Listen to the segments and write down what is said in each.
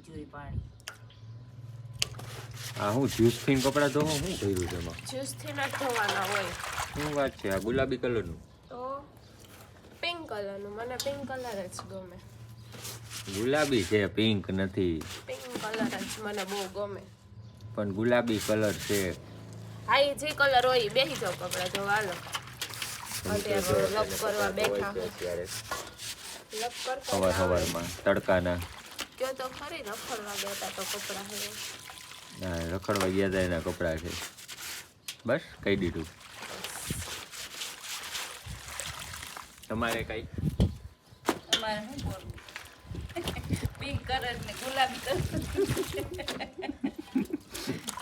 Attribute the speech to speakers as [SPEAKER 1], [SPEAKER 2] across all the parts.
[SPEAKER 1] જોઈએ પાણી.
[SPEAKER 2] આ હું જ્યુસ થી કપડા ધોવો શું કર્યું છે એમાં?
[SPEAKER 3] જ્યુસ થી ના ધોવાના હોય.
[SPEAKER 2] શું વાત છે? આ ગુલાબી કલરનું
[SPEAKER 3] તો પિંક કલરનું, મને પિંક કલર જ ગમે.
[SPEAKER 2] ગુલાબી છે, પિંક નથી.
[SPEAKER 3] પિંક કલર જ મને બહુ ગમે.
[SPEAKER 2] પણ ગુલાબી કલર છે.
[SPEAKER 3] હા, એ જે કલર હોય એ બેસી જાવ કપડા ધોવા. હાલો અત્યારે લપ કરવા બેઠા
[SPEAKER 2] અત્યારે
[SPEAKER 3] લપ કરતા
[SPEAKER 2] સવારમાં તડકાના
[SPEAKER 3] કયો તો ખરી રખડવા ગયા તો કપડા હે.
[SPEAKER 2] હા, રખડવા ગયા હતા એના કપડા છે. બસ કહી દીધું. તમારે કઈ
[SPEAKER 1] તમારે શું બોલવું? પિંક કલર ને ગુલાબી કલર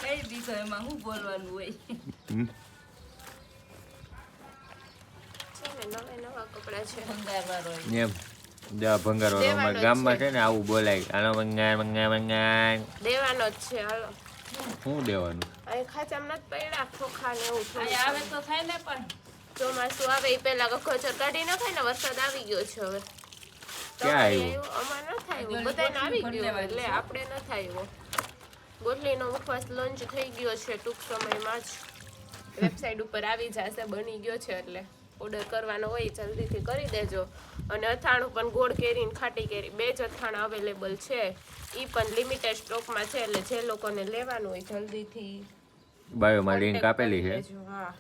[SPEAKER 1] કઈ દીધો, એમાં શું બોલવાનું હોય?
[SPEAKER 3] છે ને નવા કપડા છે.
[SPEAKER 1] ભંગારવાળો હોય.
[SPEAKER 2] એમ ભંગાર
[SPEAKER 3] દેવાનો જ
[SPEAKER 2] ગામમાં
[SPEAKER 3] છે.
[SPEAKER 2] છે ને આવું બોલાય. આનો ભંગાર
[SPEAKER 3] દેવાનો જ છે. હાલો
[SPEAKER 2] શું દેવાનું?
[SPEAKER 3] અહીં ખાચામાં નથી પડ્યા ખોખા ને એવું થોડું.
[SPEAKER 1] અહીંયા આવે તો થાય ને, પણ
[SPEAKER 3] ચોમાસું આવે એ પેલા ગખોચર કાઢી નાખાય ને. વરસાદ આવી ગયો છે હવે.
[SPEAKER 2] ક્યાં આવ્યું?
[SPEAKER 3] અમાર ન થાય બધાને આવી ગયો એટલે આપણે ન થાય. ગોટલીનો મુખવાસ લોન્ચ થઈ ગયો છે ટૂંક સમયમાં જ. વેબસાઇટ ઉપર આવી જશે, બની ગયો છે એટલે ઓર્ડર કરવાનો હોય જલ્દીથી કરી દેજો. અને અથાણું પણ ગોળ કેરી ને ખાટી કેરી બે જ અથાણા અવેલેબલ છે. એ પણ લિમિટેડ સ્ટોકમાં છે એટલે જે લોકોને લેવાનું હોય જલ્દીથી
[SPEAKER 2] બાયોમાં લિંક આપેલી છે.
[SPEAKER 3] હા